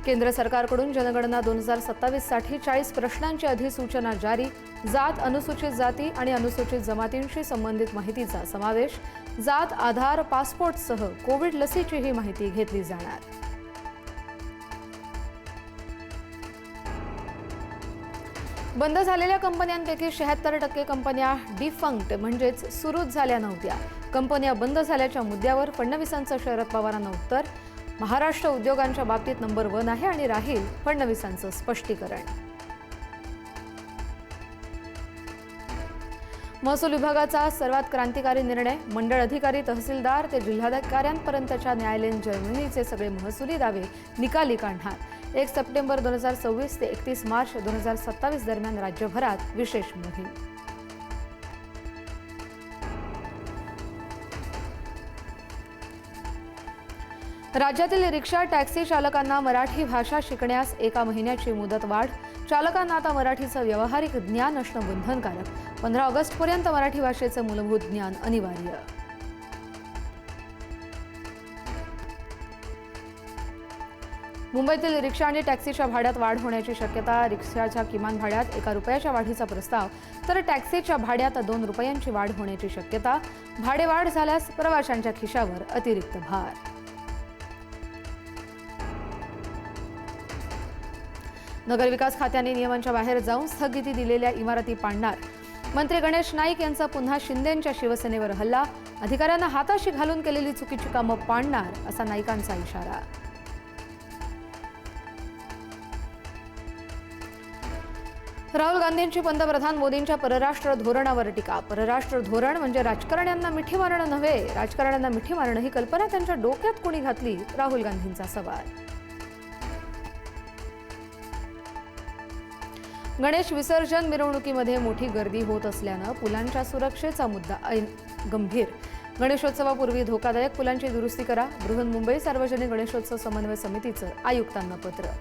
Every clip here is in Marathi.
केंद्र सरकारकडून जनगणना 2027 साठी 40 प्रश्नांची अधिसूचना जारी। जात, अनुसूचित जाती आणि अनुसूचित जमातींशी संबंधित माहितीचा समावेश। जात, आधार, पासपोर्टसह कोविड लसीचीही माहिती घेतली जाणार। बंद झालेल्या कंपन्यांपैकी 76% कंपन्या डिफंक्ट म्हणजेच सुरूच झाल्या नव्हत्या। कंपन्या बंद झाल्याच्या मुद्द्यावर फडणवीसांचं शरद पवारांना उत्तर। महाराष्ट्र उद्योगांच्या बाबतीत नंबर 1 आहे आणि राहील फडणवीसांचं स्पष्टीकरण। महसूल विभागाचा सर्वात क्रांतिकारी निर्णय। मंडळ अधिकारी, तहसीलदार ते जिल्हाधिकाऱ्यांपर्यंतच्या न्यायालयीन जमिनीचे सगळे महसुली दावे निकाली काढणार। 1 सप्टेंबर 2024 ते 31 मार्च 2027 दरम्यान राज्यभरात विशेष मोहीम। राज्यातील रिक्षा टॅक्सी चालकांना मराठी भाषा शिकण्यास 1 महिन्याची मुदत वाढ। चालकांना आता मराठीचं व्यावहारिक ज्ञान असणं बंधनकारक। 15 ऑगस्टपर्यंत मराठी भाषेचं मूलभूत ज्ञान अनिवार्य। मुंबईतील रिक्षा आणि टॅक्सीच्या भाड्यात वाढ होण्याची शक्यता। रिक्षाच्या किमान भाड्यात 1 रुपयाच्या वाढीचा प्रस्ताव, तर टॅक्सीच्या भाड्यात 2 रुपयांची वाढ होण्याची शक्यता। भाडेवाढ झाल्यास प्रवाशांच्या खिशावर अतिरिक्त भार। नगरविकास खात्याने नियमांच्या बाहेर जाऊन स्थगिती दिलेल्या इमारती पाडणार। मंत्री गणेश नाईक यांचा पुन्हा शिंदेंच्या शिवसेनेवर हल्ला। अधिकाऱ्यांना हाताशी घालून केलेली चुकीची कामं पाडणार असा नाईकांचा इशारा। राहुल गांधींची पंतप्रधान मोदींच्या परराष्ट्र धोरणावर टीका। परराष्ट्र धोरण म्हणजे राजकारण्यांना मिठी मारणं नव्हे, राजकारण्यांना मिठी मारणं ही कल्पना त्यांच्या डोक्यात कोणी घातली, राहुल गांधींचा सवाल। गणेश विसर्जन मिरवणुकीमध्ये मोठी गर्दी होत असल्यानं पुलांच्या सुरक्षेचा मुद्दा गंभीर। गणेशोत्सवापूर्वी धोकादायक पुलांची दुरुस्ती करा। बृहन्मुंबई सार्वजनिक गणेशोत्सव समन्वय समितीचं आयुक्तांना पत्र।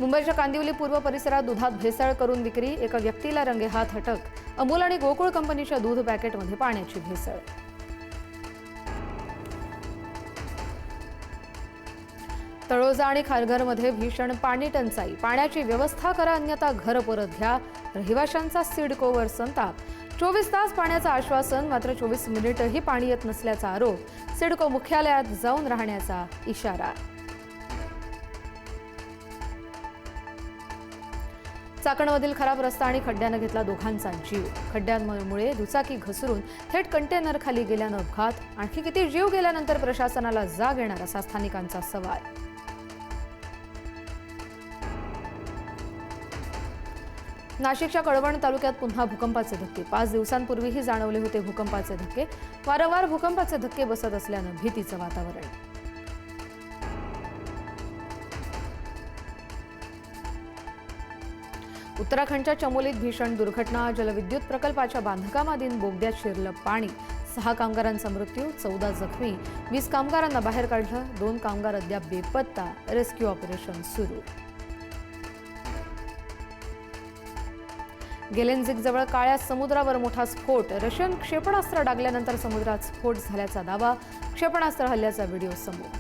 मुंबईच्या कांदिवली पूर्व परिसरात दुधात भेसळ करून विक्री। एका व्यक्तीला रंगेहात अटक। अमूल आणि गोकुळ कंपनीच्या दूध पॅकेटमध्ये पाण्याची भेसळ। तळोजा आणि खारघरमध्ये भीषण पाणी टंचाई। पाण्याची व्यवस्था करा अन्यथा घर परत घ्या। रहिवाशांचा सिडकोवर संताप। 24 तास पाण्याचं आश्वासन, मात्र 24 मिनिटही पाणी येत नसल्याचा आरोप। सिडको मुख्यालयात जाऊन राहण्याचा इशारा। चाकणमधील खराब रस्ता आणि खड्ड्यानं घेतला दोघांचा जीव। खड्ड्यांमुळे दुचाकी घसरून थेट कंटेनर खाली गेल्यानं अपघात। आणखी किती जीव गेल्यानंतर प्रशासनाला जाग येणार असा स्थानिकांचा सवाल। नाशिकच्या कळवण तालुक्यात पुन्हा भूकंपाचे धक्के। 5 दिवसांपूर्वीही जाणवले होते भूकंपाचे धक्के। वारंवार भूकंपाचे धक्के बसत असल्यानं भीतीचं वातावरण। उत्तराखंडच्या चमोलीत भीषण दुर्घटना। जलविद्युत प्रकल्पाच्या बांधकामाधीन बोगद्यात शिरलं पाणी। 6 कामगारांचा मृत्यू, 14 जखमी। 20 कामगारांना बाहेर काढलं। 2 कामगार अद्याप बेपत्ता। रेस्क्यू ऑपरेशन सुरू। गेलेन्झिकजवळ काळ्या समुद्रावर मोठा स्फोट। रशियन क्षेपणास्त्र डागल्यानंतर समुद्रात स्फोट झाल्याचा दावा। क्षेपणास्त्र हल्ल्याचा व्हिडिओ समोर।